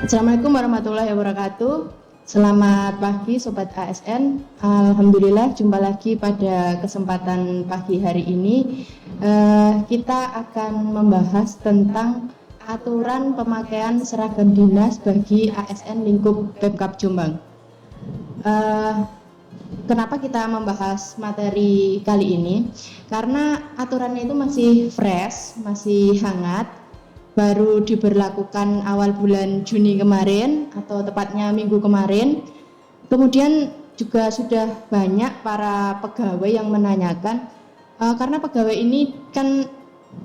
Assalamualaikum warahmatullahi wabarakatuh. Selamat pagi Sobat ASN. Alhamdulillah jumpa lagi pada kesempatan pagi hari ini. Kita akan membahas tentang aturan pemakaian seragam dinas bagi ASN lingkup Pemkab Jombang. Kenapa kita membahas materi kali ini? Karena aturannya itu masih fresh, masih hangat, baru diberlakukan awal bulan Juni kemarin atau tepatnya minggu kemarin. Kemudian juga sudah banyak para pegawai yang menanyakan, karena pegawai ini kan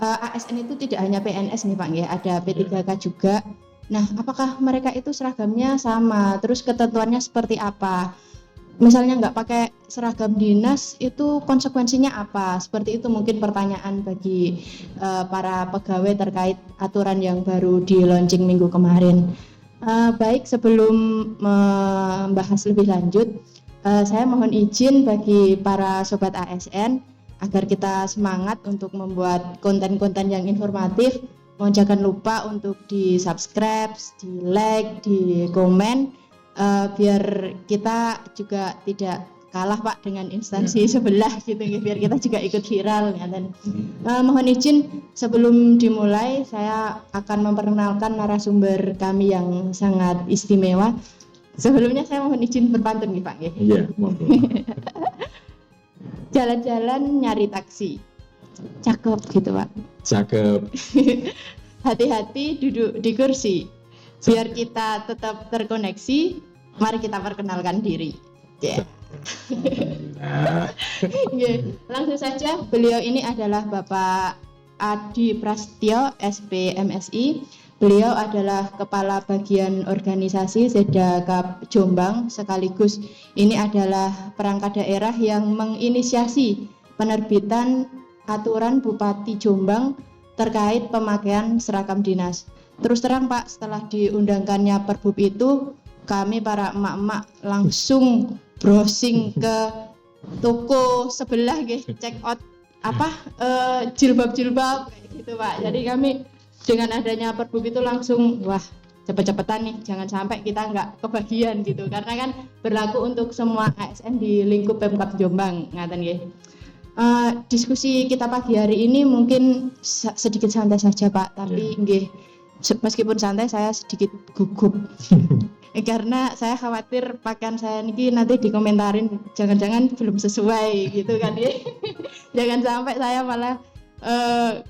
ASN itu tidak hanya PNS nih Pak ya, ada P3K juga. Nah, apakah mereka itu seragamnya sama? Terus ketentuannya seperti apa? Misalnya nggak pakai seragam dinas itu konsekuensinya apa? Seperti itu mungkin pertanyaan bagi para pegawai terkait aturan yang baru di launching minggu kemarin. Baik, sebelum membahas lebih lanjut, saya mohon izin bagi para sobat ASN agar kita semangat untuk membuat konten-konten yang informatif. Mohon jangan lupa untuk di subscribe, di like, di komen, biar kita juga tidak kalah Pak dengan instansi sebelah gitu, biar kita juga ikut viral ya. Dan mohon izin sebelum dimulai saya akan memperkenalkan narasumber kami yang sangat istimewa. Sebelumnya saya mohon izin berpantun nih Pak. Iya, monggo. Jalan-jalan nyari taksi, cakep gitu Pak. Cakep. Hati-hati duduk di kursi, biar kita tetap terkoneksi. Mari kita perkenalkan diri. Yeah. Langsung saja, beliau ini adalah Bapak Adi Prasetyo, SP MSI. Beliau adalah Kepala Bagian Organisasi Sedakap Jombang, sekaligus ini adalah perangkat daerah yang menginisiasi penerbitan aturan Bupati Jombang terkait pemakaian seragam dinas. Terus terang Pak, setelah diundangkannya Perbub itu, kami para emak-emak langsung browsing ke toko sebelah check out jilbab-jilbab kayak gitu Pak. Jadi kami dengan adanya Perbub itu langsung wah, cepet-cepetan nih, jangan sampai kita nggak kebagian gitu, karena kan berlaku untuk semua ASN di lingkup Pemkab Jombang ngaten nggih. Diskusi kita pagi hari ini mungkin sedikit santai saja Pak, tapi nggih, meskipun santai saya sedikit gugup karena saya khawatir pakaian saya ini nanti dikomentarin jangan-jangan belum sesuai gitu kan ya. Jangan sampai saya malah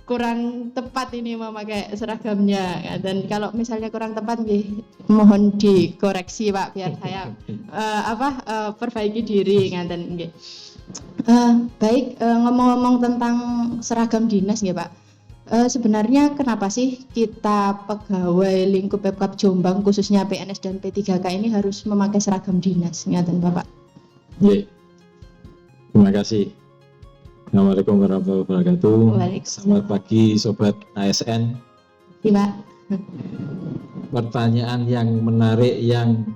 kurang tepat ini memakai seragamnya, dan kalau misalnya kurang tepat mohon dikoreksi Pak, biar saya perbaiki diri ngaten nggih. Baik, ngomong-ngomong tentang seragam dinas nggih Pak. Sebenarnya kenapa sih kita pegawai lingkup Pemkab Jombang khususnya PNS dan P3K ini harus memakai seragam dinas, ngaten Bapak? Iya. Terima kasih. Assalamualaikum warahmatullahi wabarakatuh. Selamat pagi Sobat ASN. Iya Pak. Pertanyaan yang menarik yang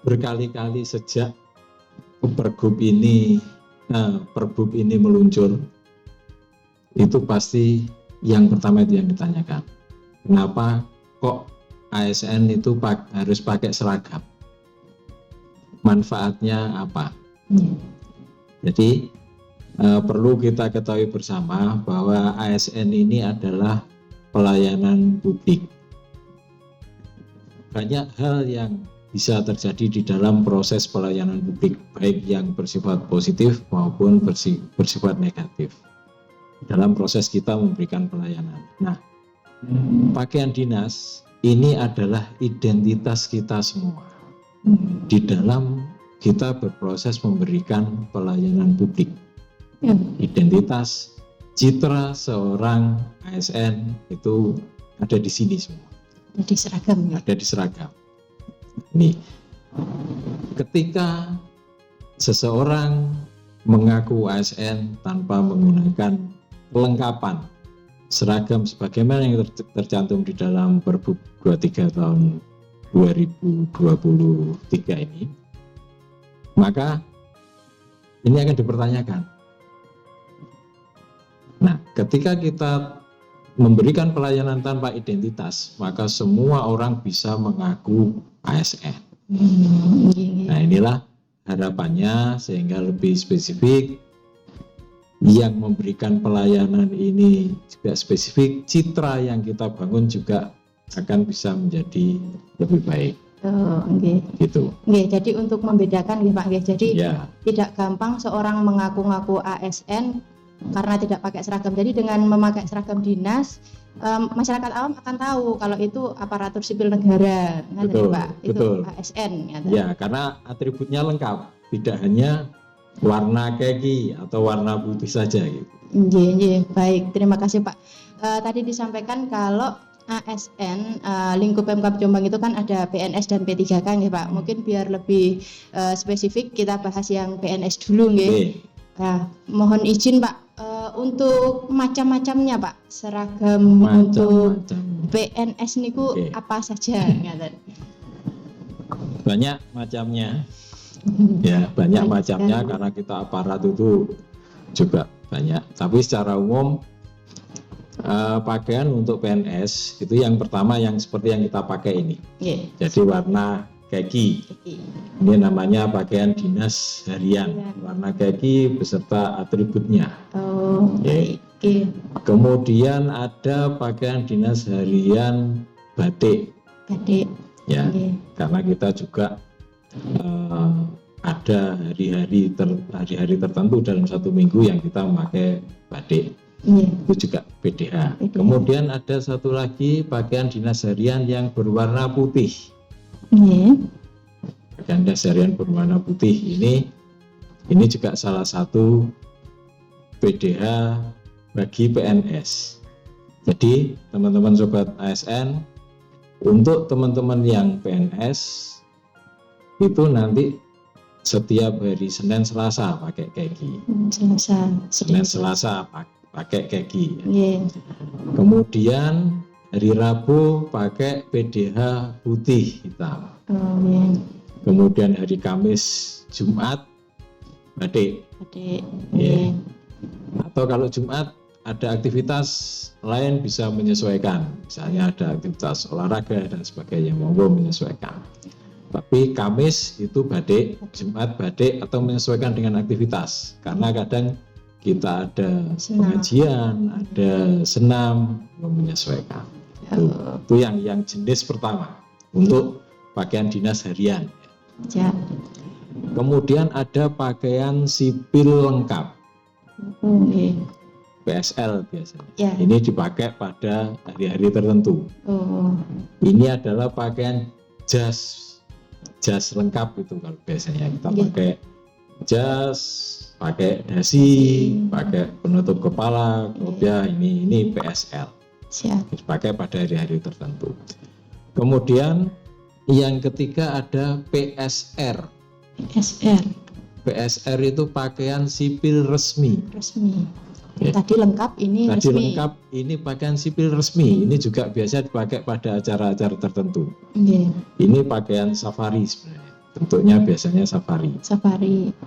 berkali-kali sejak Perbub ini meluncur, itu pasti yang pertama itu yang ditanyakan, kenapa kok ASN itu harus pakai seragam, manfaatnya apa? Jadi perlu kita ketahui bersama bahwa ASN ini adalah pelayanan publik. Banyak hal yang bisa terjadi di dalam proses pelayanan publik, baik yang bersifat positif maupun bersifat negatif dalam proses kita memberikan pelayanan. Nah, pakaian dinas ini adalah identitas kita semua di dalam kita berproses memberikan pelayanan publik. Identitas, citra seorang ASN itu ada di sini semua. Ada di seragam. Ada di seragam. Nih, ketika seseorang mengaku ASN tanpa menggunakan kelengkapan seragam sebagaimana yang tercantum di dalam Perbub 23 tahun 2023 ini, maka ini akan dipertanyakan. Nah, ketika kita memberikan pelayanan tanpa identitas, maka semua orang bisa mengaku ASN. Nah, inilah harapannya sehingga lebih spesifik, yang memberikan pelayanan ini juga spesifik, citra yang kita bangun juga akan bisa menjadi lebih baik. Gitu. Jadi untuk membedakan Pak, jadi Ya. tidak gampang seorang mengaku-ngaku ASN karena tidak pakai seragam. Jadi dengan memakai seragam dinas, masyarakat awam akan tahu kalau itu aparatur sipil negara, Betul, Pak. betul. Itu ASN. Ya, karena atributnya lengkap, tidak hanya warna kaki atau warna putih saja. Gitu. Baik, terima kasih Pak. Tadi disampaikan kalau ASN lingkup Pemkab Jombang itu kan ada PNS dan P3K nggih Pak. Mungkin biar lebih spesifik kita bahas yang PNS dulu nggih. Nah, mohon izin Pak untuk macam-macamnya Pak, seragam untuk PNS niku apa saja ngaten. Banyak macamnya. Ya, banyak macamnya karena kita aparat itu juga banyak. Tapi secara umum pakaian untuk PNS itu yang pertama yang seperti yang kita pakai ini. Jadi warna kaki. Ini namanya pakaian dinas harian. Warna kaki beserta atributnya. Kemudian ada pakaian dinas harian batik. Ya, karena kita juga ada hari-hari tertentu dalam satu minggu yang kita memakai batik. Itu juga PDH. Kemudian ada satu lagi pakaian dinas harian yang berwarna putih. Pakaian dinas harian berwarna putih ini juga salah satu PDH bagi PNS. Jadi teman-teman sobat ASN, untuk teman-teman yang PNS itu nanti setiap hari Senin Selasa pakai kaki. Senin Selasa pakai kaki. Kemudian hari Rabu pakai PDH putih hitam. Kemudian hari Kamis, Jumat batik. Atau kalau Jumat ada aktivitas lain bisa menyesuaikan. Misalnya ada aktivitas olahraga dan sebagainya, monggo menyesuaikan. Tapi Kamis itu batik, Jumat batik atau menyesuaikan dengan aktivitas. Karena kadang kita ada pengajian, ada senam, menyesuaikan. Itu yang jenis pertama untuk pakaian dinas harian. Kemudian ada pakaian sipil lengkap. PSL biasanya. Ini dipakai pada hari-hari tertentu. Ini adalah pakaian jas lengkap itu kalau biasanya kita pakai jas, pakai dasi, pakai penutup kepala, kemudian ini PSL. Dipakai pada hari-hari tertentu. Kemudian yang ketiga ada PSR. PSR itu pakaian sipil resmi. Tadi lengkap ini Tadi resmi. lengkap ini pakaian sipil resmi. Ini juga biasa dipakai pada acara-acara tertentu. Ini pakaian safari sebenarnya. Bentuknya biasanya safari.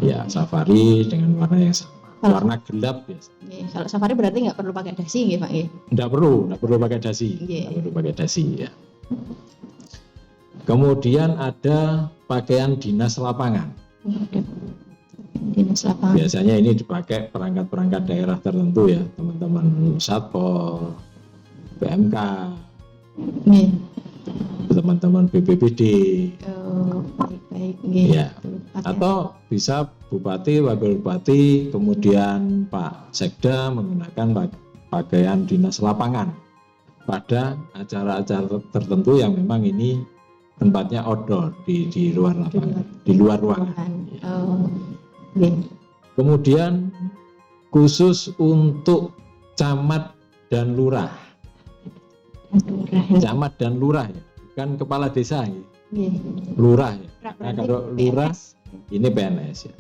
Ya, safari dengan warna yang sama. Warna gelap biasa. Kalau safari berarti nggak perlu pakai dasi nggih Pak? Nggak perlu pakai dasi. Nggak perlu pakai dasi ya. Kemudian ada pakaian dinas lapangan. Biasanya ini dipakai perangkat-perangkat daerah tertentu ya, teman-teman Satpol, PMK, teman-teman BPBD. Ya. Atau bisa bupati, wakil bupati, kemudian Pak Sekda menggunakan pakaian dinas lapangan pada acara-acara tertentu yang memang ini tempatnya outdoor di luar lapangan, di luar ruangan. Kemudian khusus untuk camat dan lurah. Camat dan lurah ya, bukan kepala desa ya. Lurah ya. Nah, kalau lurah ini PNS ya.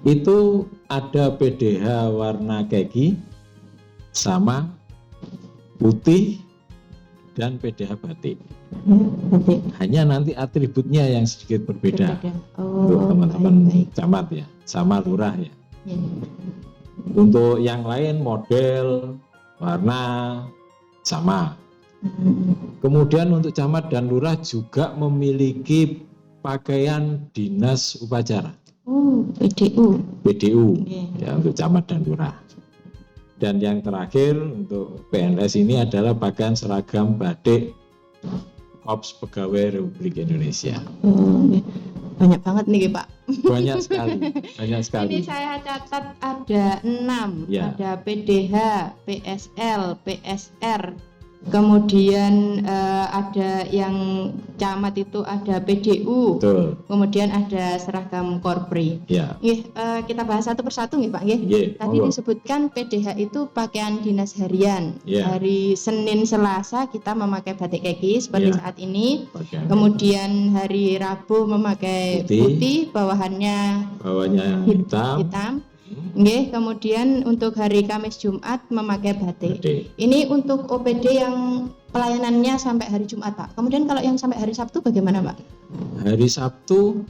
Itu ada PDH warna kaki sama putih dan PDH batik. Hanya nanti atributnya yang sedikit berbeda untuk teman-teman camat ya, sama lurah ya. Untuk yang lain model warna sama. Kemudian untuk camat dan lurah juga memiliki pakaian dinas upacara. Oh, PDU. PDU Oke. ya untuk camat dan lurah. Dan yang terakhir untuk PNS ini adalah pakaian seragam batik Korps Pegawai Republik Indonesia. Oh, oke. Banyak banget nih Pak. Banyak sekali, banyak sekali. Ini saya catat ada 6, Ya. ada PDH, PSL, PSR, kemudian ada yang camat itu ada PDU, Betul. kemudian ada seragam korpri. Ya. Nggih, kita bahas satu persatu nggih Pak nggih. Nggih, Tadi monggo. disebutkan PDH itu pakaian dinas harian. Ya. Hari Senin Selasa kita memakai batik keki seperti Ya. saat ini. Pakaian Kemudian hari Rabu memakai Putih. putih, bawahannya bawahnya hitam. hitam. Nggih, kemudian untuk hari Kamis Jumat memakai batik. Batik. Ini untuk OPD yang pelayanannya sampai hari Jumat, Pak. Kemudian kalau yang sampai hari Sabtu bagaimana, Pak? Hari Sabtu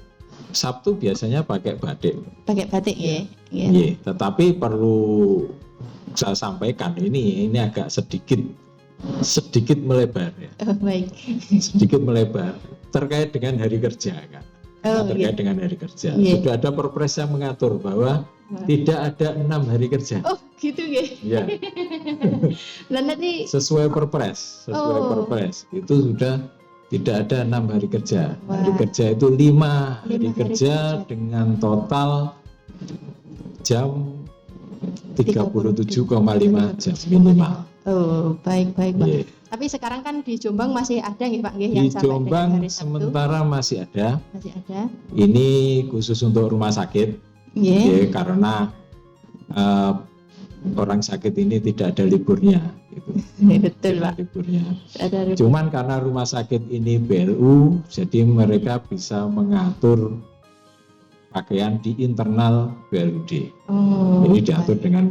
biasanya pakai batik. Pakai batik ya. Iya. Iya, tetapi perlu saya sampaikan ini agak sedikit melebar ya. Oh, baik. Sedikit melebar terkait dengan hari kerja kan. Oh, Terkait iya. dengan hari kerja. Iya. Sudah ada perpres yang mengatur bahwa Wah. tidak ada 6 hari kerja. Oh, gitu ya. Ya, Lah nanti sesuai perpres itu sudah tidak ada 6 hari kerja. Wah. Hari kerja itu 5 hari 5 hari kerja kerja. dengan total jam 37,5 jam minimal. Oh, baik, Pak. Iya. Tapi sekarang kan di Jombang masih ada nggih, Pak, nggih, Di yang sampai dengan Jombang hari Sabtu sementara masih ada. masih ada. Ini khusus untuk rumah sakit. Nggih. Ya, karena orang sakit ini tidak ada liburnya gitu. Betul, Tidak Pak. liburnya. Ada Cuman karena rumah sakit ini BLU, jadi mereka bisa mengatur pakaian di internal BLUD. Oh, Ini diatur baik. dengan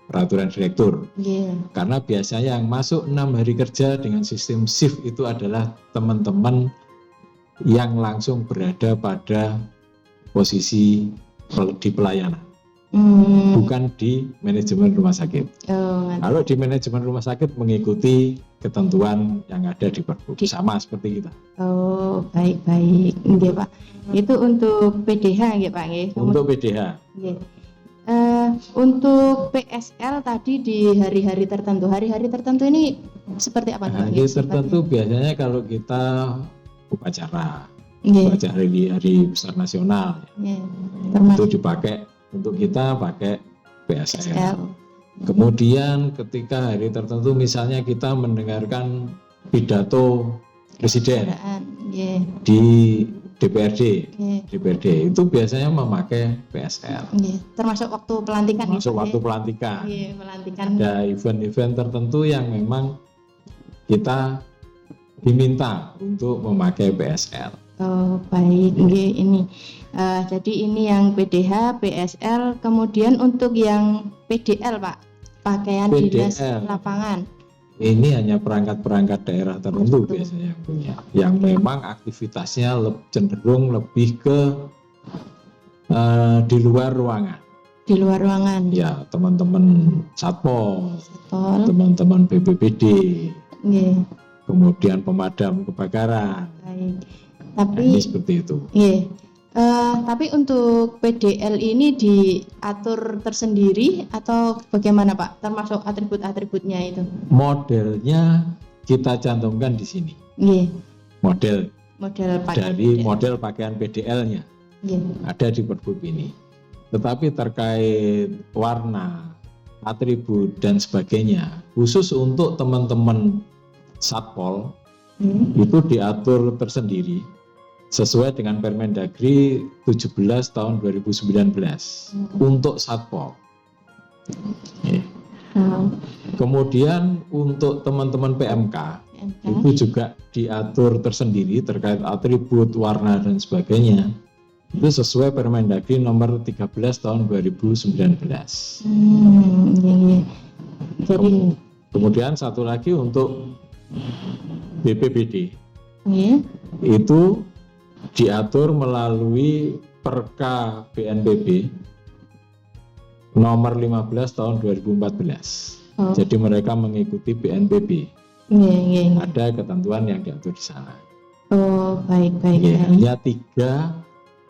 peraturan direktur. Nggih. Karena biasanya yang masuk 6 hari kerja dengan sistem shift itu adalah teman-teman yang langsung berada pada posisi di pelayanan, bukan di manajemen rumah sakit. Oh, ngerti. Kalau di manajemen rumah sakit mengikuti ketentuan yang ada di Pergub, sama seperti kita. Oh, baik-baik. Nggih, Pak. Itu untuk PDH nggih, Pak, nggih. Untuk PDH, Nggih. Untuk PSL tadi di hari-hari tertentu. Hari-hari tertentu ini seperti apa, Pak? hari nggih, tertentu sifatnya? biasanya kalau kita upacara Nggih. hari besar nasional, Nggih. itu Termasuk dipakai untuk kita pakai PSL. PSL. Kemudian ketika hari tertentu misalnya kita mendengarkan pidato presiden Kendaraan. Nggih. di DPRD, Nggih. itu biasanya memakai PSL. Nggih. Termasuk waktu pelantikan ya, Masuk Pak, waktu nggih? pelantikan. Nggih, pelantikan. Ada event-event tertentu yang memang kita diminta untuk memakai PSL. Oh, baik. Nggih, ini. Jadi ini yang PDH, PSL, kemudian untuk yang PDL, Pak. Pakaian dinas PDL. lapangan. Ini hanya perangkat-perangkat daerah tertentu Betul. biasanya yang punya, yang memang aktivitasnya cenderung lebih ke di luar ruangan. Di luar ruangan. Ya, teman-teman Satpol, Tol. teman-teman BPBD, Nggih, kemudian pemadam kebakaran. baik. Nah, Tapi ini seperti itu. nggih. Tapi untuk PDL ini diatur tersendiri atau bagaimana, Pak? Termasuk atribut-atributnya itu. Modelnya kita cantumkan di sini. Nggih, Model model pakaian dari PDL. model pakaian PDL-nya Nggih. ada di Pergub ini. Tetapi terkait warna, atribut dan sebagainya, khusus untuk teman-teman Satpol itu diatur tersendiri sesuai dengan Permendagri 17 tahun 2019 untuk Satpol. Ya. Oh, Kemudian untuk teman-teman PMK PMK. itu juga diatur tersendiri terkait atribut, warna dan sebagainya. Itu sesuai Permendagri nomor 13 tahun 2019. Nggih, nggih. Jadi Kemudian satu lagi untuk BPBD nggih. itu diatur melalui Perka BNPB nomor 15 tahun 2014. Oh, Jadi mereka mengikuti BNPB. nggih, nggih. Ada ketentuan yang diatur di sana. Oh, baik, baik, Ya, baik. hanya 3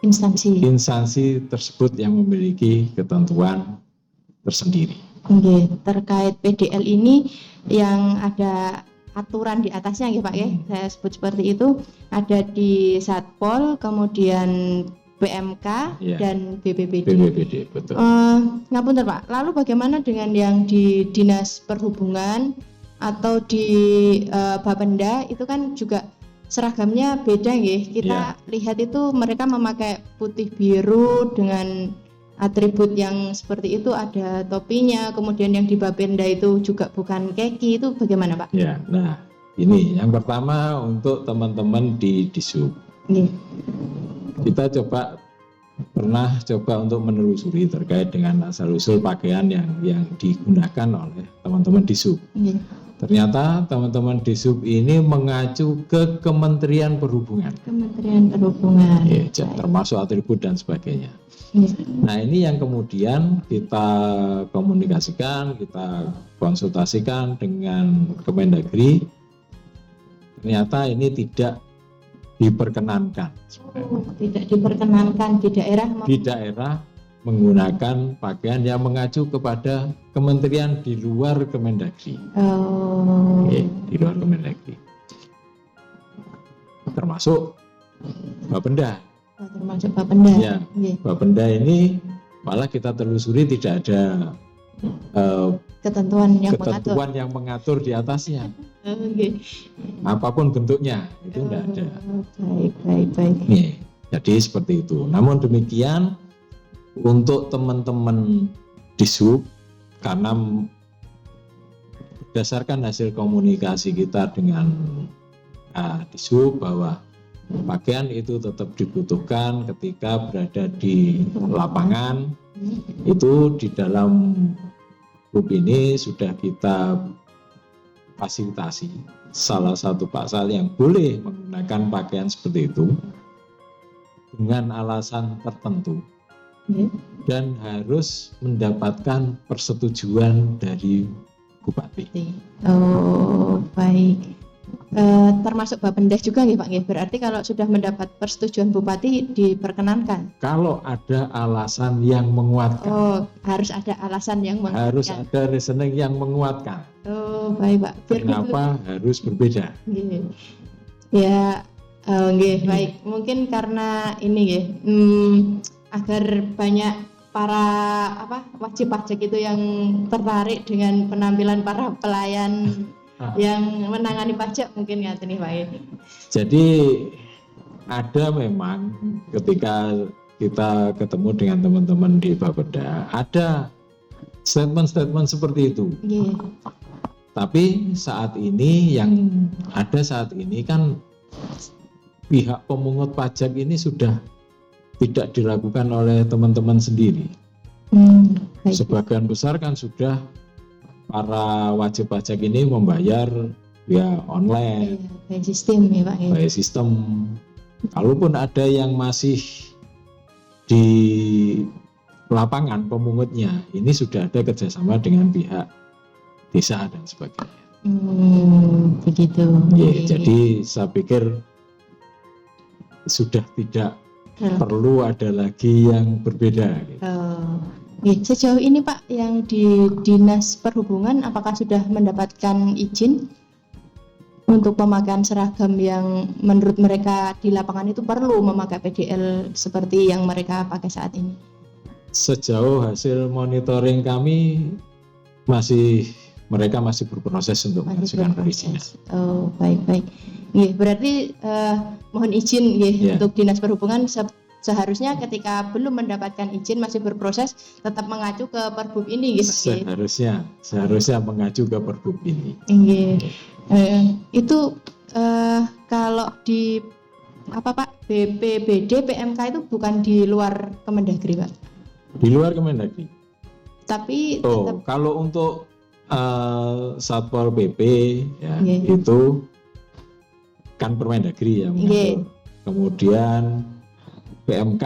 Instansi. tersebut yang memiliki ketentuan tersendiri. Nggih, terkait PDL ini yang ada aturan di atasnya nggih Pak ya. Saya sebut seperti itu, ada di Satpol, kemudian PMK Ya. dan BPBD. BPBD, betul. Ngapunten Pak, lalu bagaimana dengan yang di Dinas Perhubungan atau di Bapenda itu kan juga seragamnya beda nggih. Kita lihat itu mereka memakai putih biru dengan atribut yang seperti itu, ada topinya, kemudian yang di Bapenda itu juga bukan keki, itu bagaimana Pak? Ya, nah ini yang pertama untuk teman-teman di Dishub. Nggih. Kita pernah coba untuk menelusuri terkait dengan asal-usul pakaian yang digunakan oleh teman-teman Dishub. Nggih. Ternyata teman-teman Dishub ini mengacu ke Kementerian Perhubungan. Kementerian Perhubungan. Ya, termasuk atribut dan sebagainya. Nggih. Nah ini yang kemudian kita komunikasikan, kita konsultasikan dengan Kemendagri. Ternyata ini tidak diperkenankan. Oh, tidak diperkenankan di daerah. Di daerah menggunakan pakaian yang mengacu kepada kementerian di luar Kemendagri. Oh. Oke, di luar Kemendagri. Termasuk Bapenda. Oh, termasuk Bapenda. Ya, Nggih. Bapenda ini malah kita telusuri tidak ada Ketentuan yang mengatur di atasnya. Nggih. Apapun bentuknya itu tidak ada. Baik. Nih, jadi seperti itu. Namun demikian untuk teman-teman Dishub, karena berdasarkan hasil komunikasi kita dengan Dishub bahwa pakaian itu tetap dibutuhkan ketika berada di lapangan, itu di dalam grup ini sudah kita fasilitasi salah satu pasal yang boleh menggunakan pakaian seperti itu dengan alasan tertentu dan harus mendapatkan persetujuan dari Bupati. Oh, baik. Termasuk Bapenda juga nggih Pak nggih. Berarti kalau sudah mendapat persetujuan Bupati diperkenankan. Kalau ada alasan yang menguatkan. Oh, harus ada alasan yang menguatkan. Harus ada reasoning yang menguatkan. Oh, baik Pak. Kenapa harus berbeda? Nggih. Ya, nggih, baik. Mungkin karena ini nggih, agar banyak para wajib pajak itu yang tertarik dengan penampilan para pelayan yang menangani pajak mungkin ya nih Pak. Jadi ada memang ketika kita ketemu dengan teman-teman di Bapeda ada statement-statement seperti itu. Yeah. Tapi saat ini kan pihak pemungut pajak ini sudah tidak dilakukan oleh teman-teman sendiri. Sebagian besar kan sudah para wajib pajak ini membayar via online, by sistem ya Pak. By sistem. Kalaupun ada yang masih di lapangan pemungutnya, ini sudah ada kerjasama dengan pihak desa dan sebagainya. Begitu. Jadi saya pikir sudah tidak perlu ada lagi yang berbeda. Sejauh ini Pak, yang di Dinas Perhubungan apakah sudah mendapatkan izin untuk pemakaian seragam yang menurut mereka di lapangan itu perlu memakai PDL seperti yang mereka pakai saat ini? Sejauh hasil monitoring kami mereka masih berproses untuk mengajukan perizinan. Oh, baik. Berarti mohon izin untuk Dinas Perhubungan seharusnya ketika belum mendapatkan izin masih berproses tetap mengacu ke Perbup ini gitu. Seharusnya mengacu ke Perbup ini. Itu kalau di BPBD PMK itu bukan di luar Kemendagri Pak? Di luar Kemendagri. Tapi kalau untuk Satpol PP ya, itu kan Permendagri ya mengatur. Kemudian PMK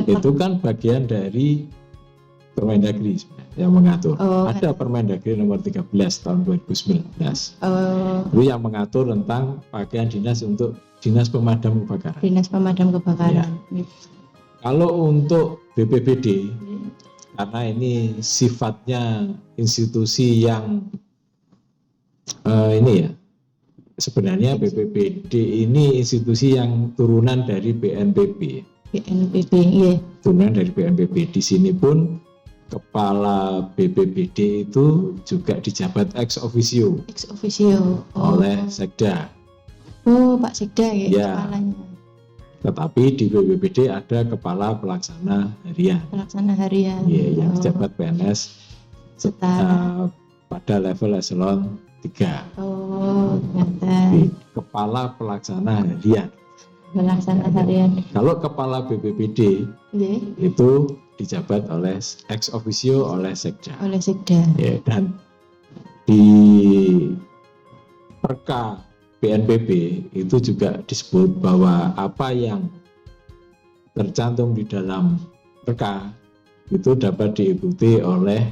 itu kan bagian dari Permendagri yang mengatur. Oh, Ada Permendagri nomor 13 tahun 2019. Itu yang mengatur tentang pakaian dinas untuk dinas pemadam kebakaran. Dinas Pemadam Kebakaran. Kalau untuk BPBD, karena ini sifatnya institusi yang ini ya, sebenarnya BPBD ini institusi yang turunan dari BNPB. BNPB, iya. Turunan dari BNPB. Di sini pun kepala BPBD itu juga dijabat ex officio Ex officio. oleh Sekda. Oh, Pak Sekda ya, Ya. kepalanya. Tetapi di BPBD ada kepala pelaksana harian. Pelaksana harian. Yang dijabat PNS Setara. pada level eselon 3. Oh, ternyata. Kepala pelaksana harian. Pelaksana harian. Kalau kepala BPBD Iya. itu dijabat oleh ex officio oleh Sekda. Oleh Sekda. Ya, dan di Perka BNPB itu juga disebut bahwa apa yang tercantum di dalam Perka itu dapat diikuti oleh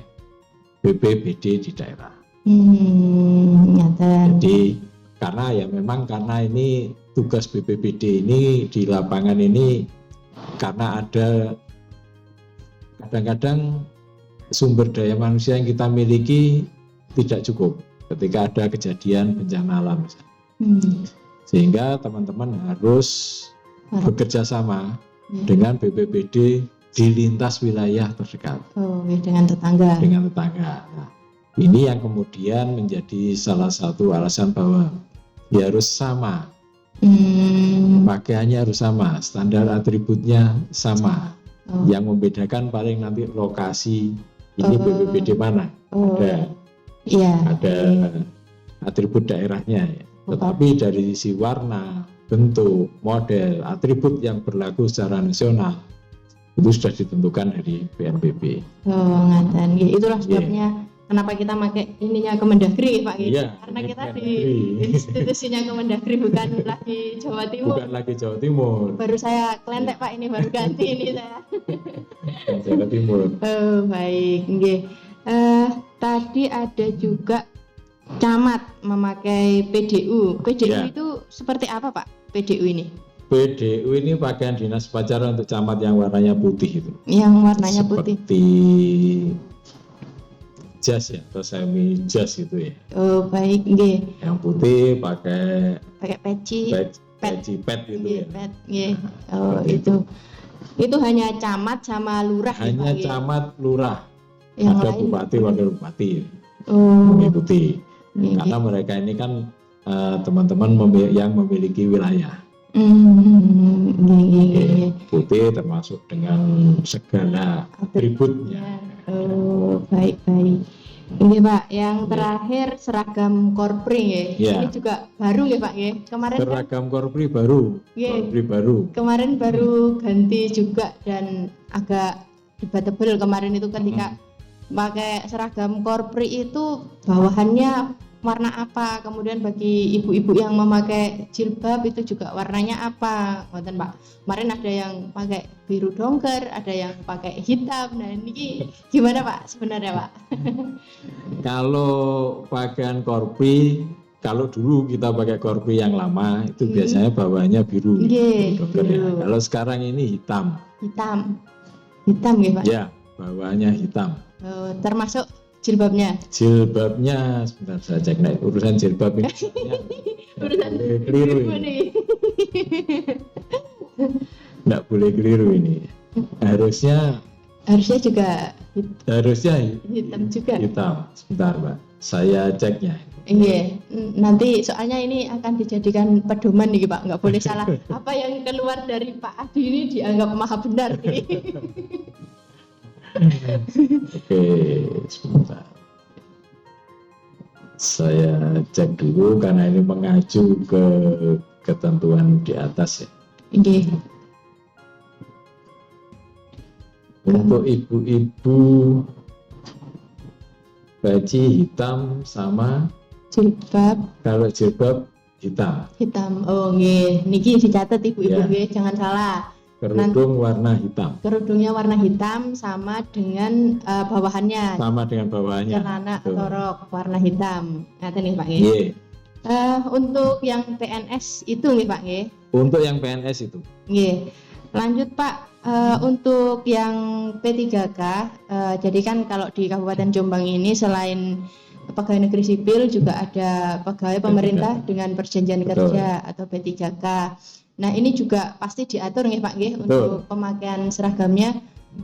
BPBD di daerah. Nyata. Jadi karena ini tugas BPBD ini di lapangan ini karena ada kadang-kadang sumber daya manusia yang kita miliki tidak cukup ketika ada kejadian bencana alam misalnya. Sehingga teman-teman harus bekerja sama dengan BPBD di lintas wilayah terdekat. Oh, dengan tetangga. Dengan tetangga. Nah, ini yang kemudian menjadi salah satu alasan bahwa ya harus sama. Pakaiannya harus sama, standar atributnya sama. Yang membedakan paling nanti lokasi ini BPBD mana. Ada atribut daerahnya ya. Tetapi dari sisi warna, bentuk, model, atribut yang berlaku secara nasional itu sudah ditentukan dari BNPB. Oh, ngaten. Itulah sebabnya kenapa kita pakai ininya Kemendagri, Pak. Karena kita di institusinya Kemendagri, bukan lagi Jawa Timur. Bukan lagi Jawa Timur. Baru saya kelentek, Pak, ini baru ganti ini saya. Jawa Timur. Oh, baik. Tadi ada juga camat memakai PDU. PDU itu seperti apa, Pak? PDU ini? PDU ini pakaian dinas upacara untuk camat yang warnanya putih itu. Yang warnanya putih. Seperti jas ya, atau semi jas gitu ya. Oh, baik, Yang putih pakai peci. Peci pet gitu ya. Pet, oh, itu. Itu hanya camat sama lurah. Hanya ya, camat, lurah. Yang ada lain, bupati, wakil bupati mengikuti. Karena mereka ini kan teman-teman yang memiliki wilayah. Putih termasuk dengan segala atributnya. Oh, baik-baik. Ini Pak, yang terakhir seragam korpri ya. Ini juga baru ya Pak ya. Kemarin seragam korpri baru. Korpri baru. Kemarin baru ganti juga dan agak debatable kemarin itu ketika pakai seragam korpri itu bawahannya warna apa, kemudian bagi ibu-ibu yang memakai jilbab itu juga warnanya apa, ngoten Pak. Kemarin ada yang pakai biru dongker, ada yang pakai hitam. Nah ini gimana Pak sebenarnya Pak? Kalau pakaian korpri, kalau dulu kita pakai korpri yang lama itu biasanya bawahnya biru. Dongker, ya. Kalau sekarang ini hitam. Hitam ya Pak? Ya, bawahnya hitam. Termasuk jilbabnya? Jilbabnya sebentar saya cek. Nah, urusan jilbab ini urusan keliru ini. Nggak boleh keliru ini. Harusnya juga hitam juga. Hitam. Sebentar Mbak, saya ceknya. Iya, nanti soalnya ini akan dijadikan pedoman nih Pak, nggak boleh salah. Apa yang keluar dari Pak Adi ini dianggap maha benar nih. Oke, sebentar. Saya cek dulu karena ini mengacu ke ketentuan di atas ya. Untuk ibu-ibu baji hitam sama jilbab. Kalau jilbab hitam. Oh nggih, niki dicatat ibu-ibu nggih, jangan salah. kerudung warna hitam. Kerudungnya warna hitam sama dengan bawahannya. Sama dengan bawahannya. Celana atau rok warna hitam. Nah, nih Pak nggih. Nggih. Untuk yang PNS itu nggih Pak nggih. Untuk yang PNS itu. Nggih. Lanjut Pak, untuk yang P3K, jadi kan kalau di Kabupaten Jombang ini selain pegawai negeri sipil juga ada pegawai pemerintah dengan perjanjian kerja atau P3K. Nah, ini juga pasti diatur nggih Pak nggih untuk pemakaian seragamnya.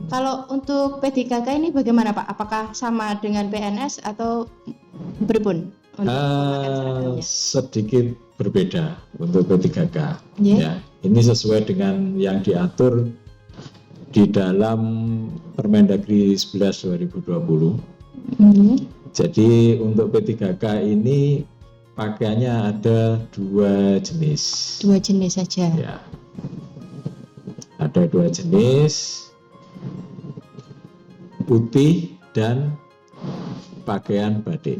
Kalau untuk P3K ini bagaimana Pak? Apakah sama dengan PNS atau pripun untuk pemakaian seragamnya? Sedikit berbeda untuk P3K. Yeah. Ya, ini sesuai dengan yang diatur di dalam Permendagri 11 2020. Jadi untuk P3K ini pakaiannya ada 2 jenis. 2 jenis saja. Ya. Ada 2 jenis, putih dan pakaian batik.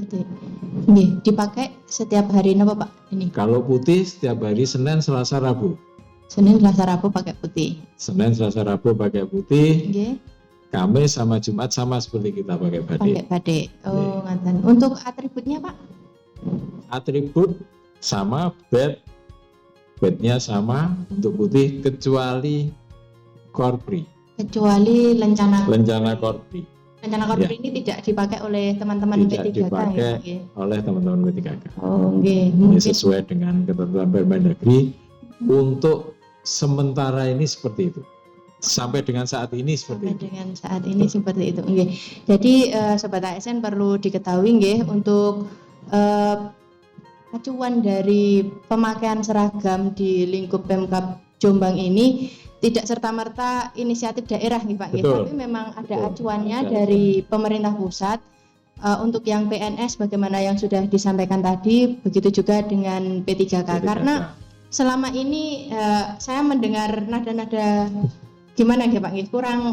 Nggih, dipakai setiap hari napa Pak? Ini. Kalau putih setiap hari Senin, Selasa, Rabu. Senin, Selasa, Rabu pakai putih. Senin, Selasa, Rabu pakai putih. Nggih. Kamis sama Jumat sama seperti kita pakai batik. Pakai batik. Oh, ngaten. Untuk atributnya Pak? Atribut sama, bednya sama untuk putih kecuali korpri. Kecuali lencana korpri. Lencana korpri ini tidak dipakai oleh teman-teman Tidak P3K dipakai ya, oleh teman-teman P3K. Oh, nggih. Ini sesuai dengan ketentuan Permendagri. Untuk sementara ini seperti itu. Sampai dengan saat ini seperti itu. Dengan saat ini seperti itu. Nggih. Jadi sobat ASN perlu diketahui nggih untuk acuan dari pemakaian seragam di lingkup Pemkab Jombang ini tidak serta-merta inisiatif daerah nih Pak, tapi memang ada acuannya dari pemerintah pusat. Untuk yang PNS bagaimana yang sudah disampaikan tadi, begitu juga dengan P3K. Karena selama ini saya mendengar nada-nada gimana ya Pak,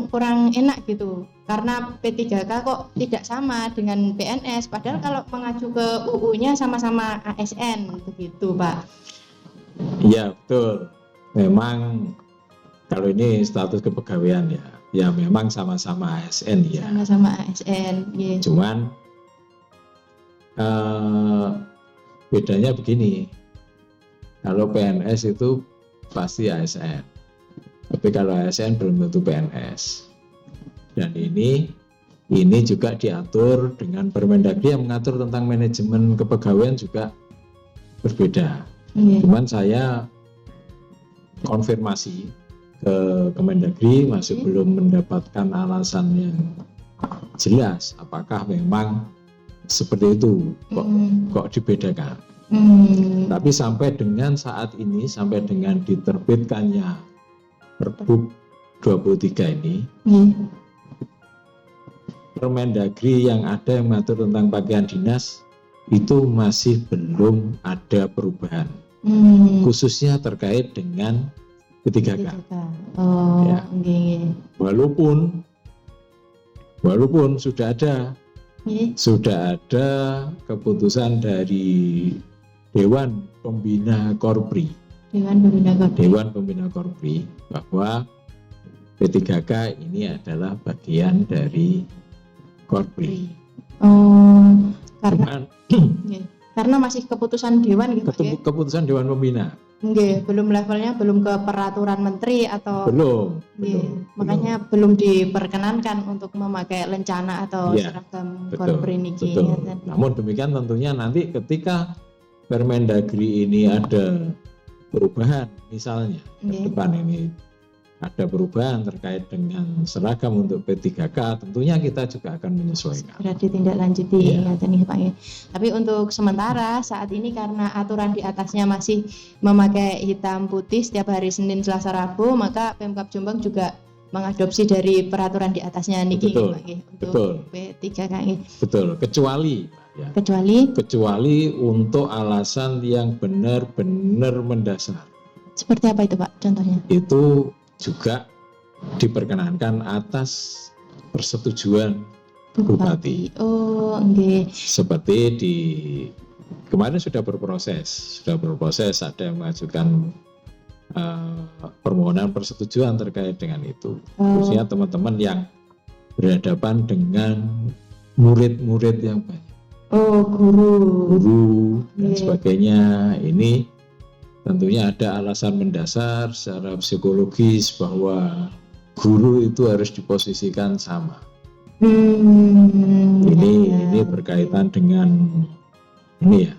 kurang enak gitu. Karena P3K kok tidak sama dengan PNS, padahal kalau mengacu ke UU-nya sama-sama ASN begitu Pak. Iya betul. Memang kalau ini status kepegawaian ya memang sama-sama ASN ya. Sama-sama ASN. Yeah. Cuman bedanya begini, kalau PNS itu pasti ASN, tapi kalau ASN belum tentu PNS. Dan ini juga diatur dengan Permendagri yang mengatur tentang manajemen kepegawaian juga berbeda. Yeah. Cuman saya konfirmasi ke Kemendagri masih belum mendapatkan alasan yang jelas apakah memang seperti itu kok dibedakan. Tapi sampai dengan saat ini, sampai dengan diterbitkannya Pergub 23 ini, Permendagri yang ada yang mengatur tentang pakaian dinas itu masih belum ada perubahan, khususnya terkait dengan P3K. Oh, ya. Okay. Walaupun sudah ada keputusan dari Dewan Pembina Korpri. Dewan Pembina Korpri bahwa P3K ini adalah bagian dari Korpri. Oh, karena masih keputusan Dewan gitu ya? Keputusan Dewan Pembina. Nggih, belum levelnya belum ke peraturan menteri atau belum. Makanya belum diperkenankan untuk memakai lencana atau seragam Korpri niki. Namun demikian tentunya nanti ketika Permendagri ini ada perubahan, misalnya ke depan ini ada perubahan terkait dengan seragam untuk P3K, tentunya kita juga akan menyesuaikan. Sudah ditindaklanjuti nih Pak ya. Tapi untuk sementara saat ini karena aturan di atasnya masih memakai hitam putih setiap hari Senin, Selasa, Rabu, maka Pemkab Jombang juga mengadopsi dari peraturan di atasnya niki Pak ya, untuk P3K. Betul, kecuali untuk alasan yang benar-benar mendasar. Seperti apa itu Pak contohnya? Itu juga diperkenankan atas persetujuan Bupati. Oh, okay. Seperti kemarin sudah berproses ada yang mengajukan permohonan persetujuan terkait dengan itu. Khususnya teman-teman yang berhadapan dengan murid-murid yang banyak. Guru dan sebagainya. Ini tentunya ada alasan mendasar secara psikologis bahwa guru itu harus diposisikan sama. Ini berkaitan dengan ini ya,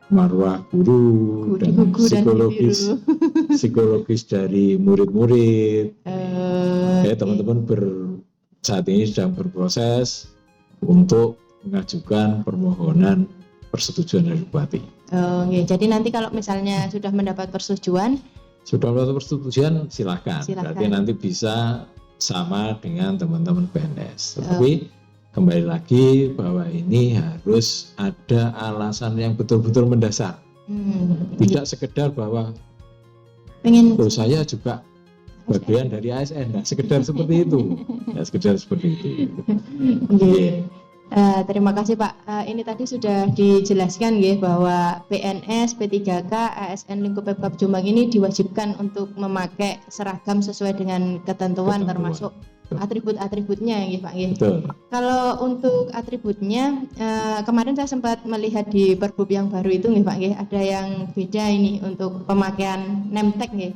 marwah guru dan psikologis dari murid-murid. Teman-teman saat ini sedang berproses untuk mengajukan permohonan persetujuan dari bupati. Jadi nanti kalau misalnya sudah mendapat persetujuan, silakan. Berarti nanti bisa sama dengan teman-teman PNS. Tapi kembali lagi bahwa ini harus ada alasan yang betul-betul mendasar. Tidak sekedar bahwa saya juga bagian dari ASN, nah, sekedar seperti itu. Terima kasih Pak. Ini tadi sudah dijelaskan ya bahwa PNS, P3K, ASN lingkup Pemkab Jombang ini diwajibkan untuk memakai seragam sesuai dengan ketentuan. Termasuk atribut-atributnya ya Pak ya. Kalau untuk atributnya kemarin saya sempat melihat di Perbup yang baru itu nih Pak ya, ada yang beda ini untuk pemakaian name tag ya.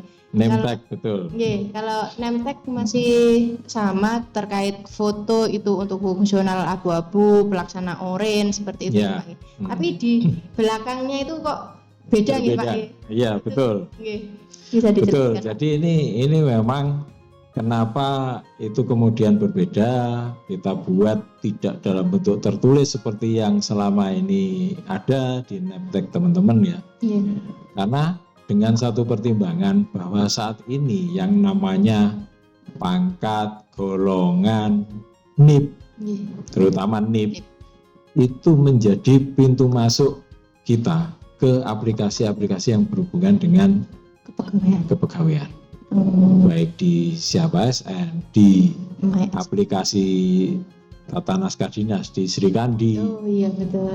Betul. Kalau name tag masih sama terkait foto itu untuk fungsional abu-abu, pelaksana orange seperti itu Pak. Tapi di belakangnya itu kok beda nih Pak. Iya, betul. Bisa dijelaskan. Betul. Jadi ini memang kenapa itu kemudian berbeda, kita buat tidak dalam bentuk tertulis seperti yang selama ini ada di name tag teman-teman ya. Karena dengan satu pertimbangan bahwa saat ini yang namanya pangkat, golongan, NIP, terutama NIP, itu menjadi pintu masuk kita ke aplikasi-aplikasi yang berhubungan dengan kepegawaian. Baik di Siapa ASN, di aplikasi Tata Naskah Dinas di Sri Kandi,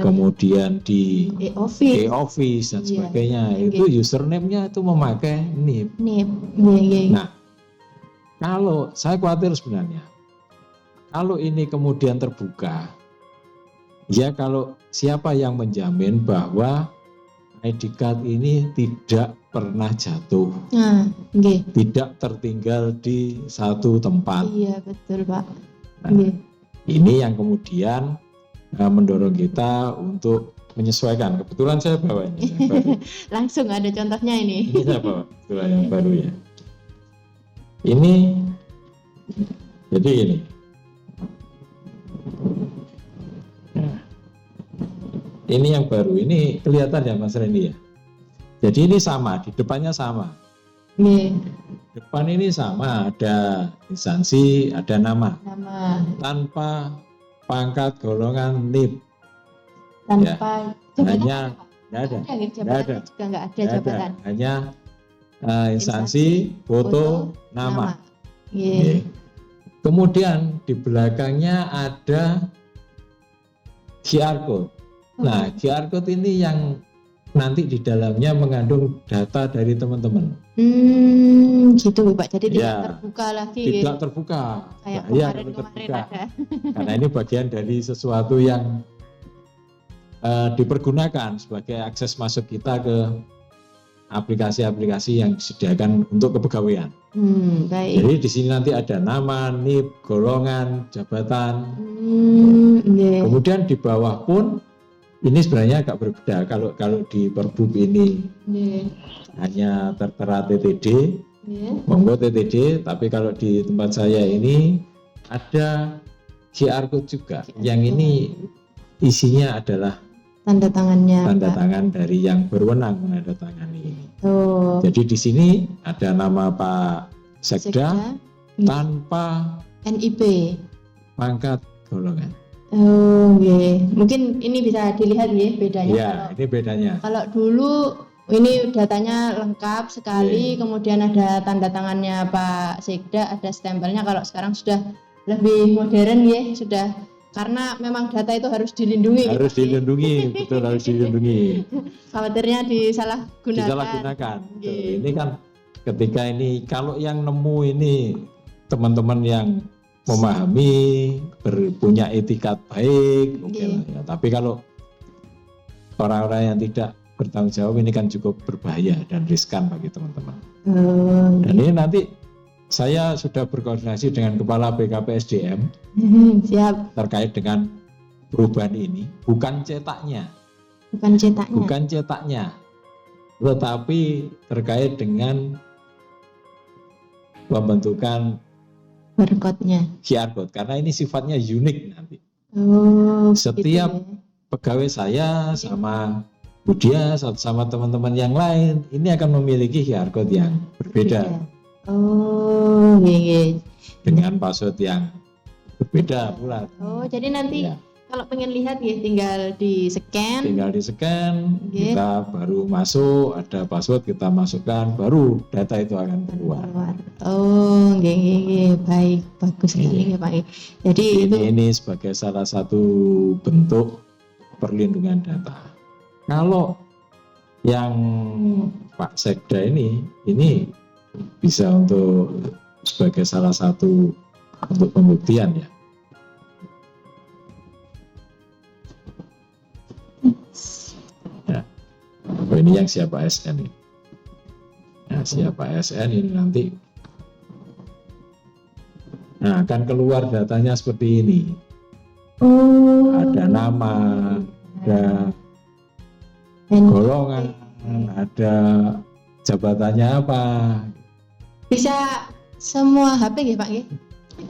kemudian di e-office dan sebagainya. Itu username-nya itu memakai NIP. Nah, kalau saya khawatir sebenarnya, kalau ini kemudian terbuka, ya kalau siapa yang menjamin bahwa ID card ini tidak pernah jatuh, tidak tertinggal di satu tempat. Iya betul Pak. Ini yang kemudian mendorong kita untuk menyesuaikan. Kebetulan saya bawa ini yang baru. Langsung ada contohnya ini. Ini saya bawa kebetulan yang baru ya. Ini jadi ini. Nah, ini yang baru. Ini kelihatan ya Mas Randy ya. Jadi ini sama, di depannya sama. Depan ini sama, ada instansi, ada nama. Tanpa pangkat golongan NIP. Tanpa hanya tidak ada jabatan. Hanya instansi, foto, nama. Kemudian di belakangnya ada QR code. Nah, QR code ini yang nanti di dalamnya mengandung data dari teman-teman. Gitu Pak. Jadi tidak terbuka lagi. Tidak terbuka. Kayak kemarin ada. Karena ini bagian dari sesuatu yang dipergunakan sebagai akses masuk kita ke aplikasi-aplikasi yang disediakan untuk kepegawaian. Baik. Jadi di sini nanti ada nama, NIP, golongan, jabatan. Kemudian di bawah pun ini sebenarnya agak berbeda. Kalau di Perbup ini hanya tertera TTD, monggo TTD. Tapi kalau di tempat saya ini ada QR code juga. Yang ini isinya adalah tanda tangan dari yang berwenang menandatangani ini. Jadi di sini ada nama Pak Sekda tanpa NIP, pangkat, golongan. Mungkin ini bisa dilihat ya bedanya. Ini bedanya. Kalau dulu ini datanya lengkap sekali, kemudian ada tanda tangannya Pak Sekda, ada stempelnya. Kalau sekarang sudah lebih modern ya, sudah. Karena memang data itu harus dilindungi. Harus dilindungi, betul harus dilindungi. Khawatirnya disalahgunakan. Ini kan ketika ini kalau yang nemu ini teman-teman yang memahami, punya etikat baik, oke lah ya. Tapi kalau orang-orang yang tidak bertanggung jawab ini kan cukup berbahaya dan riskan bagi teman-teman. Dan ini nanti saya sudah berkoordinasi dengan Kepala BKPSDM siap. terkait dengan perubahan ini, bukan cetaknya, tetapi terkait dengan pembentukan barcode-nya. QR code, karena ini sifatnya unik nanti. Setiap gitu ya. pegawai saya sama Budia sama teman-teman yang lain ini akan memiliki QR code yang berbeda. Iya. Dengan password yang berbeda pula. Jadi nanti kalau pengen lihat ya tinggal di scan. Kita baru masuk, ada password kita masukkan, baru data itu akan keluar. Baik, bagus sekali ya Pak. Jadi ini sebagai salah satu bentuk perlindungan data. Kalau yang Pak Sekda ini bisa untuk sebagai salah satu untuk pembuktian ya. Ini yang siapa ASN ini. Nah, siapa ASN ini nanti akan keluar datanya seperti ini. Ada nama, ada golongan, ada jabatannya apa. Bisa semua HP ya Pak ya?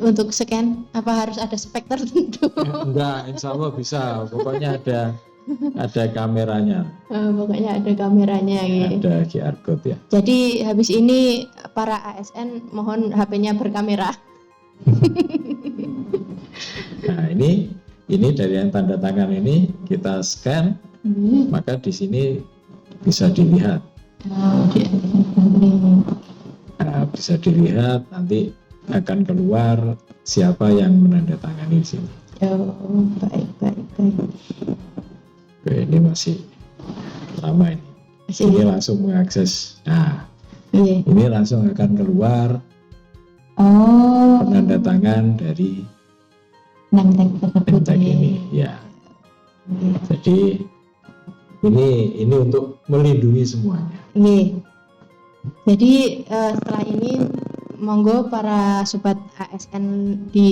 Untuk scan apa harus ada spek tertentu? Enggak, insya Allah bisa. Pokoknya ada kameranya. Pokoknya ada kameranya ya. Ada QR code ya. Jadi habis ini para ASN mohon HP-nya berkamera. Nah ini dari yang tanda tangan ini kita scan, maka di sini bisa dilihat. Nah, bisa dilihat nanti akan keluar siapa yang menandatangani di sini. Baik. Oke, ini masih lama ini. Ini langsung mengakses. Nah, ini langsung akan keluar penandatangan dari nemtek ini. Ya. Jadi ini untuk melindungi semuanya. Jadi setelah ini monggo para sobat ASN di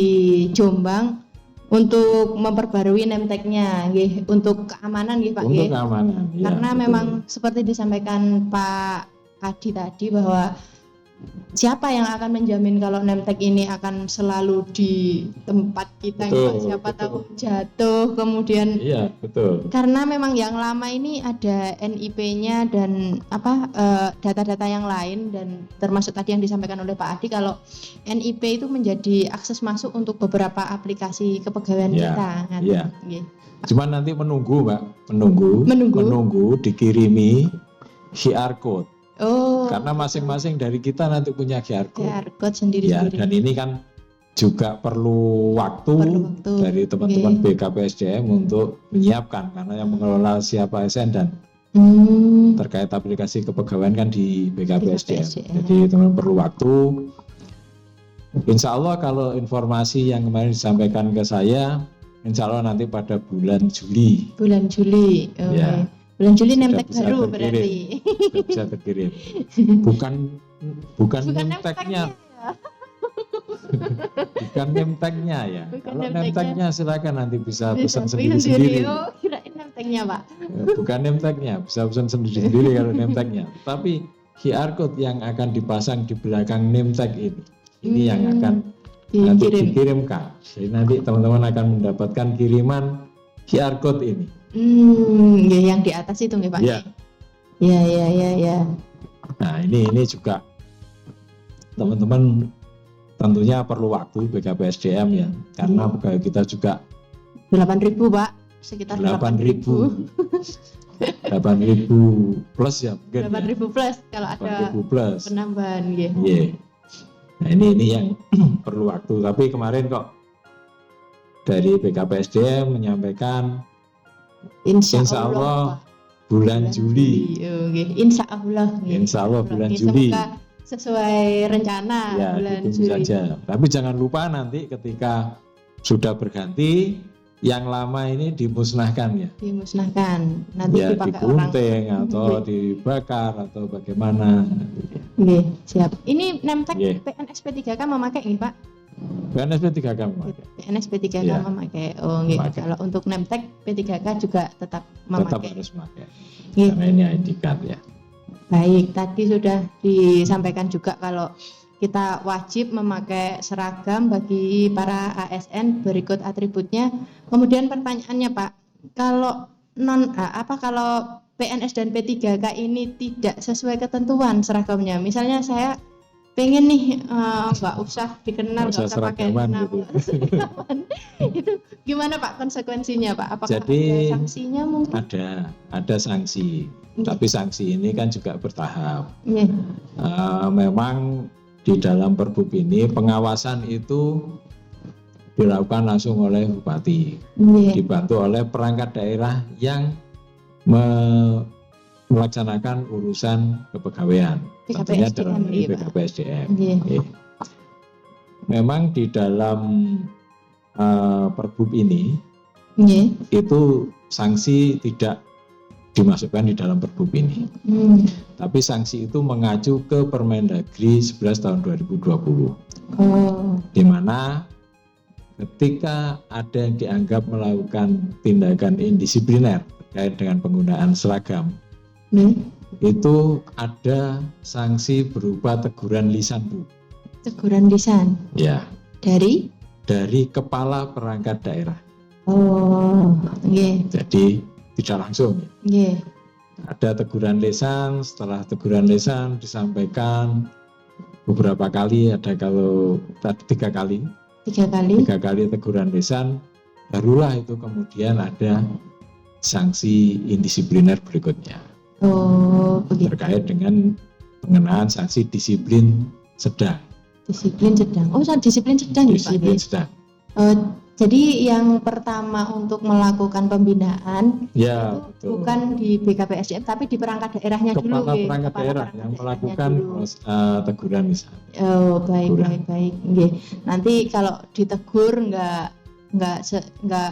Jombang untuk memperbarui nemteknya, untuk keamanan, Pak. Untuk keamanan. Karena betul. memang seperti disampaikan Pak Adi tadi bahwa siapa yang akan menjamin kalau nemtek ini akan selalu di tempat kita, Pak? Siapa tahu jatuh kemudian. Iya, betul. Karena memang yang lama ini ada NIP-nya dan data-data yang lain, dan termasuk tadi yang disampaikan oleh Pak Adi kalau NIP itu menjadi akses masuk untuk beberapa aplikasi kepegawaian kita. Iya. Cuman nanti menunggu, Mbak, menunggu dikirimi QR code. Karena masing-masing dari kita nanti punya QR code. QR code sendiri-sendiri. Dan ini kan juga perlu waktu dari teman-teman BKPSDM untuk menyiapkan, karena yang mengelola siapa ASN dan terkait aplikasi kepegawaian kan di BKPSDM. Jadi teman-teman perlu waktu. Insya Allah kalau informasi yang kemarin disampaikan ke saya, insya Allah nanti pada bulan Juli. Bulan Juli nemtek baru berarti. Sudah bisa terkirim. Bukan nemteknya. Bukan nemteknya ya. Kalau nemteknya silakan nanti bisa pesan sendiri-sendiri. Kirain nemteknya, Pak. Bukan nemteknya, bisa pesan sendiri-sendiri kalau nemteknya. Tapi QR code yang akan dipasang di belakang nemtek ini yang akan nanti dikirimkan. Jadi nanti teman-teman akan mendapatkan kiriman QR code ini. Yang di atas itu nih Pak. Iya. Iya. Nah ini juga teman-teman tentunya perlu waktu BKPSDM ya, karena pegawai kita juga 8.000 Pak, sekitar 8.000 plus ya mungkin. 8.000 plus kalau ada penambahan ya. Nah ini yang perlu waktu, tapi kemarin kok dari BKPSDM menyampaikan Insya Allah bulan Juli. Insya Allah bulan Juli. sesuai rencana Ya, bulan ditunggu Juli. saja. Tapi jangan lupa nanti ketika sudah berganti, yang lama ini dimusnahkan ya. Dimusnahkan, nanti Ya, dipakai orang. digunting atau dibakar atau bagaimana. Oke, siap. Ini Nemtek Iya. PNS P3K memakai nih Pak? PNS P3K memakai. PNS P3K Iya. memakai. Oh, nggih. Memakai. Kalau untuk Nemtek P3K juga tetap Tetap memakai. harus memakai. Nggih. Karena ini ID card ya. Baik, tadi sudah disampaikan juga kalau kita wajib memakai seragam bagi para ASN, berikut atributnya. Kemudian pertanyaannya Pak, kalau kalau PNS dan P3K ini tidak sesuai ketentuan seragamnya, misalnya saya pengen nih nggak usah dikenal, Nggak usah nggak usah pakai seragaman nama, gitu. seragaman. Itu gimana Pak konsekuensinya Pak? Apakah Jadi, ada sanksinya mungkin? Ada sanksi. Tapi sanksi ini kan juga bertahap. Iya. Memang di dalam Perbup ini pengawasan itu dilakukan langsung oleh bupati, Iya. dibantu oleh perangkat daerah yang melaksanakan urusan kepegawaian, tentunya dalam ini iya, Pak. BKPSDM. Iya. Oke. Memang di dalam Perbup ini Iya. itu sanksi tidak dimasukkan di dalam Perbup ini. Tapi sanksi itu mengacu ke Permendagri 11 tahun 2020. Oh. Di mana ketika ada yang dianggap melakukan tindakan indisipliner terkait dengan penggunaan seragam, itu ada sanksi berupa teguran lisan, Bu. Teguran lisan. Ya, Dari? dari kepala perangkat daerah. Oh, nggih. Jadi tidak langsung. Nggih. Ada teguran lisan, setelah teguran lisan disampaikan beberapa kali, ada kalau tadi 3 kali. 3 kali. 3 kali teguran lisan, barulah itu kemudian ada sanksi indisipliner berikutnya. Oh, begitu. Terkait dengan pengenaan sanksi disiplin sedang. Disiplin sedang. Oh, disiplin sedang ya, Pak. Disiplin sedang. Jadi yang pertama untuk melakukan pembinaan Ya, itu betul. bukan di BKPSDM tapi di perangkat daerahnya dulu. Kepala nggih. perangkat Kepala daerah perangkat yang daerahnya melakukan dulu. teguran lisan. Oh, baik, Teguran. baik, baik. Nggih. Nanti kalau ditegur nggak nggak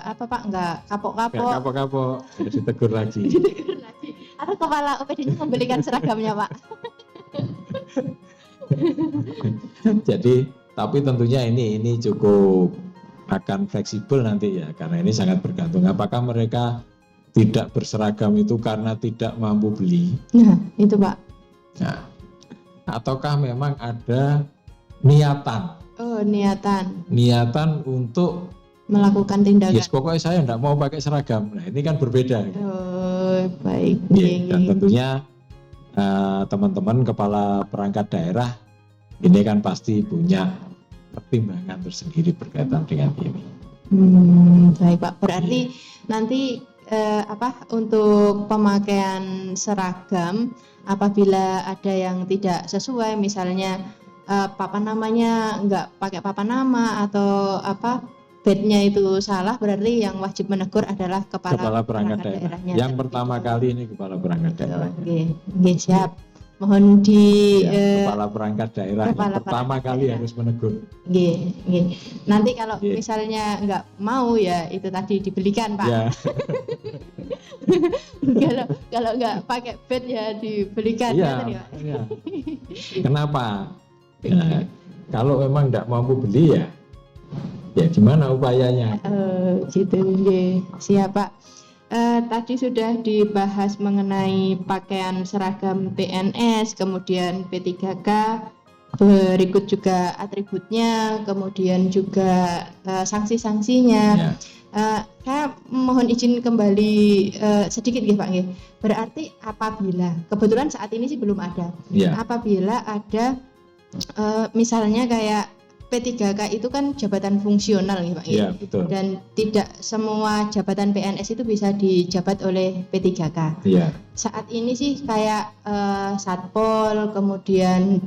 kapok-kapok. Kapok-kapok, harus ditegur lagi. Ditegur lagi. Atau kepala OPD-nya membelikan seragamnya, Pak. Jadi, tapi tentunya ini cukup akan fleksibel nanti ya, karena ini sangat bergantung apakah mereka tidak berseragam itu karena tidak mampu beli. Nah, itu Pak. Nah, ataukah memang ada niatan Oh, niatan untuk melakukan tindakan. yes, pokoknya saya tidak mau pakai seragam. Nah, ini kan berbeda. Oh, baik. Ya, dan tentunya teman-teman kepala perangkat daerah ini kan pasti punya pertimbangan tersendiri berkaitan dengan ini. Baik Pak. Berarti nanti untuk pemakaian seragam apabila ada yang tidak sesuai, misalnya papan namanya nggak pakai papan nama atau badge-nya itu salah, berarti yang wajib menegur adalah kepala perangkat daerahnya. Yang pertama kali ini kepala perangkat daerah. Oke, siap. Mohon kepala perangkat daerah yang pertama kali harus menegur. Nggih. Nanti kalau misalnya nggak mau ya itu tadi dibelikan, Pak. Ya. kalau nggak pakai badge ya dibelikan. Iya. Kenapa? Ya, kalau memang tidak mampu beli ya gimana upayanya? Gitu, nggih. Siap, Pak. Tadi sudah dibahas mengenai pakaian seragam PNS, kemudian P3K, berikut juga atributnya, kemudian juga sanksi-sanksinya. Ya. Saya mohon izin kembali sedikit nggih Pak nggih. Berarti apabila kebetulan saat ini sih belum ada. Ya. Apabila ada misalnya kayak P3K itu kan jabatan fungsional nih Pak. Iya, betul. Dan tidak semua jabatan PNS itu bisa dijabat oleh P3K. Iya. Saat ini sih kayak Satpol, kemudian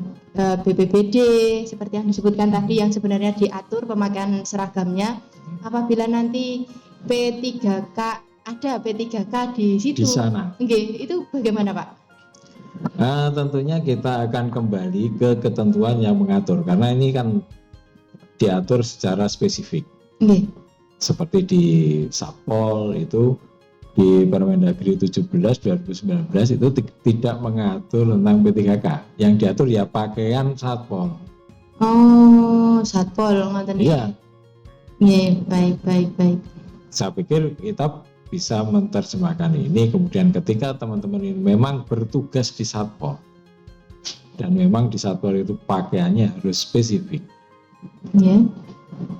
BPBD seperti yang disebutkan tadi yang sebenarnya diatur pemakaian seragamnya. Apabila nanti P3K ada P3K di situ. Di sana. Nggih, itu bagaimana Pak? Nah, tentunya kita akan kembali ke ketentuan yang mengatur, karena ini kan diatur secara spesifik. Nggih. Seperti di Satpol itu, di Permendagri 17 2019 itu tidak mengatur tentang P3K. Yang diatur ya pakaian Satpol. Oh, Satpol ngoten nggih. Iya. Nggih, baik. Saya pikir kita bisa menerjemahkan ini, kemudian ketika teman-teman ini memang bertugas di Satpol dan memang di Satpol itu pakaiannya harus spesifik,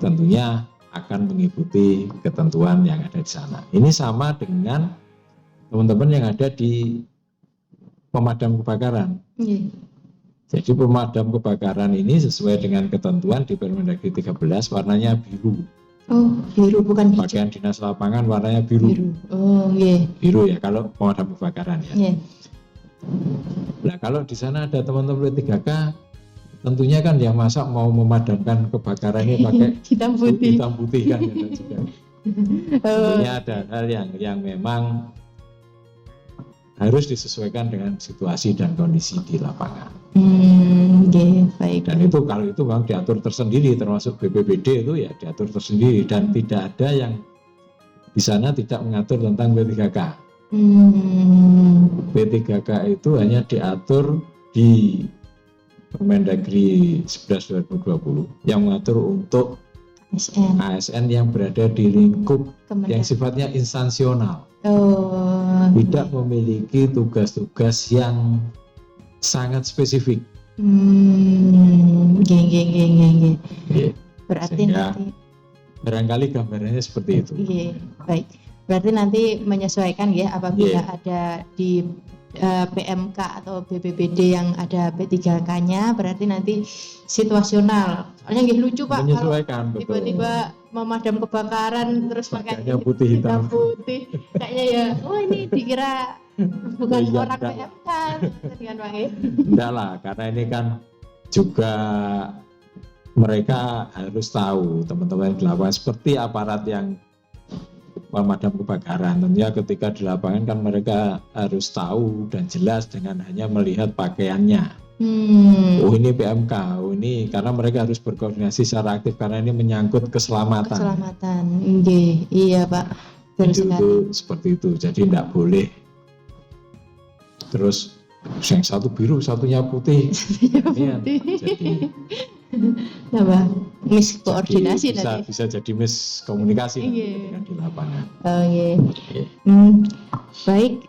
tentunya akan mengikuti ketentuan yang ada di sana. Ini sama dengan teman-teman yang ada di pemadam kebakaran. Jadi pemadam kebakaran ini sesuai dengan ketentuan di Permendagri 13 warnanya biru. Oh, biru bukan hijau. Pakaian dinas lapangan warnanya biru. Oh, nggih. Biru ya kalau pemadam kebakaran ya. Nggih. Nah, kalau di sana ada teman-teman P3K, tentunya kan ya masa mau memadamkan kebakarannya pakai hitam putih kan ya, juga. Tentunya ada hal yang memang harus disesuaikan dengan situasi dan kondisi di lapangan. Okay, baik. Dan itu kalau itu memang diatur tersendiri, termasuk BPBD itu ya diatur tersendiri, dan tidak ada yang di sana tidak mengatur tentang P3K. P3K itu hanya diatur di Permendagri 11 2020 yang mengatur untuk ASN yang berada di lingkup yang sifatnya instansional. Tidak memiliki tugas-tugas yang sangat spesifik. Berarti nanti barangkali gambarannya seperti itu. Baik. Berarti nanti menyesuaikan ya apabila ada di PMK atau BPBD yang ada P3K-nya, berarti nanti situasional. Soalnya nggih lucu Pak, menyesuaikan, kalau tiba-tiba memadam kebakaran terus pakai putih hitam putih, kayaknya ya, oh ini dikira bukan orang PMK dengan Pak. Enggak lah, karena ini kan juga mereka harus tahu, teman-teman di lapangan, seperti aparat yang pemadam kebakaran. Tentunya ketika di lapangan kan mereka harus tahu dan jelas dengan hanya melihat pakaiannya. Oh ini PMK, oh ini, karena mereka harus berkoordinasi secara aktif karena ini menyangkut keselamatan. Iya Pak. Itu seperti itu. Jadi tidak boleh terus yang satu biru, satunya putih. Jadi miskoordinasi nanti. Bisa jadi miskomunikasi di lapangan. Baik,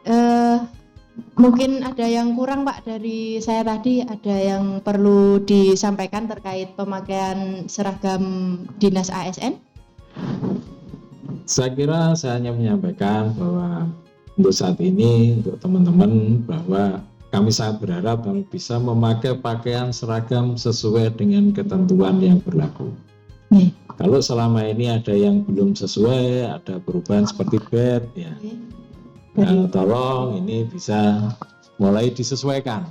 mungkin ada yang kurang Pak dari saya tadi, ada yang perlu disampaikan terkait pemakaian seragam dinas ASN? Saya kira saya hanya menyampaikan bahwa untuk saat ini untuk teman-teman bahwa kami sangat berharap kami bisa memakai pakaian seragam sesuai dengan ketentuan yang berlaku. Kalau selama ini ada yang belum sesuai, ada perubahan seperti bed, ya, tolong ini bisa mulai disesuaikan.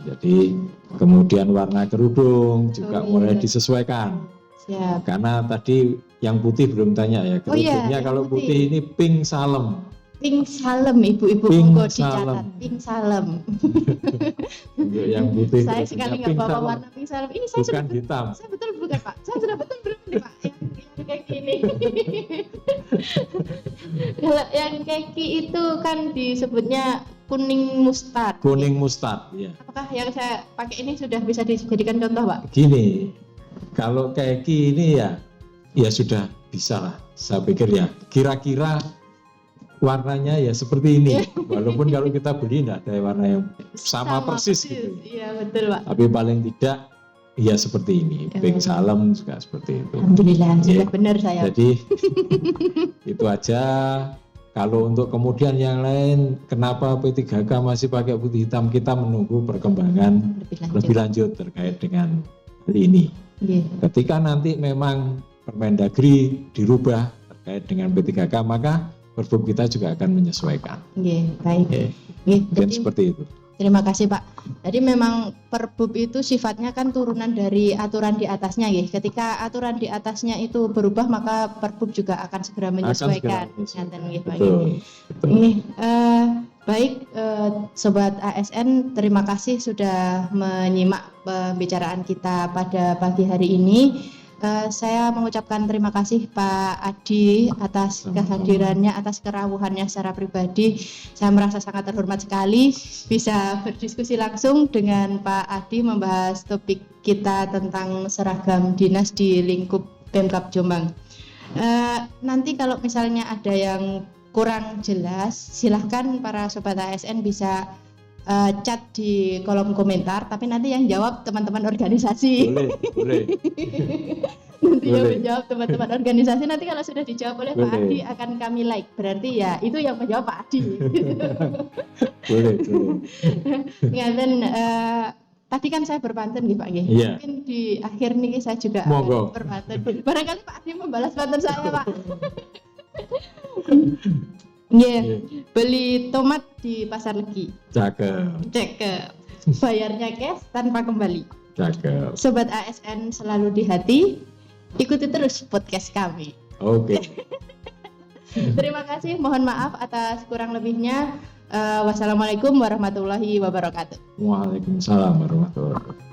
Jadi kemudian warna kerudung juga mulai disesuaikan. Siap. Karena tadi yang putih belum tanya ya, kerudungnya kalau putih ini pink salem. Pink salem, ibu-ibu monggo dicatat, pink salem. Untuk yang putih saya sekali nggak bawa warna pink salem. Ini saya bukan hitam. Saya betul bukan Pak. Saya sudah betul belum nih Pak yang kayak gini. Kalau yang keki itu kan disebutnya kuning mustard. Kuning mustard, ya. Apakah yang saya pakai ini sudah bisa dijadikan contoh Pak? Gini, kalau keki ini ya sudah bisa lah. Saya pikir ya kira-kira warnanya ya seperti ini, walaupun kalau kita beli tidak ada warna yang sama persis gitu. Iya betul Pak. Tapi paling tidak ya seperti ini, pink salem juga seperti itu. Alhamdulillah sudah benar saya. Jadi itu aja. Kalau untuk kemudian yang lain, kenapa P3K masih pakai putih hitam, kita menunggu perkembangan lebih lanjut terkait dengan hal ini. Ketika nanti memang Permendagri dirubah terkait dengan P3K, maka Perbup kita juga akan menyesuaikan. Baik. Dan seperti itu. terima kasih Pak. Jadi memang Perbub itu sifatnya kan turunan dari aturan di atasnya ya. Ketika aturan di atasnya itu berubah maka Perbub juga akan segera menyesuaikan. Ngaten nggih Pak. Betul. Nggih, baik Sobat ASN, terima kasih sudah menyimak pembicaraan kita pada pagi hari ini. Saya mengucapkan terima kasih Pak Adi atas kehadirannya, atas kerawuhannya secara pribadi. Saya merasa sangat terhormat sekali bisa berdiskusi langsung dengan Pak Adi membahas topik kita tentang seragam dinas di lingkup Pemkab Jombang. Nanti kalau misalnya ada yang kurang jelas, silahkan para Sobat ASN bisa chat di kolom komentar, tapi nanti yang jawab teman-teman organisasi. Boleh. Nanti yang menjawab teman-teman organisasi, nanti kalau sudah dijawab oleh Pak Adi akan kami like, berarti ya itu yang menjawab Pak Adi. boleh. Ngaten, tadi kan saya berpantun nih Pak nggih. Iya. Mungkin di akhir nih saya juga Monggo. berpantun. Barangkali Pak Adi membalas pantun saya Pak. Nggih, beli tomat di pasar Legi. Cakep. Bayarnya cash tanpa kembali. Cakep. Sobat ASN selalu di hati. Ikuti terus podcast kami. Oke. Terima kasih, mohon maaf atas kurang lebihnya. Wassalamualaikum warahmatullahi wabarakatuh. Waalaikumsalam warahmatullahi wabarakatuh.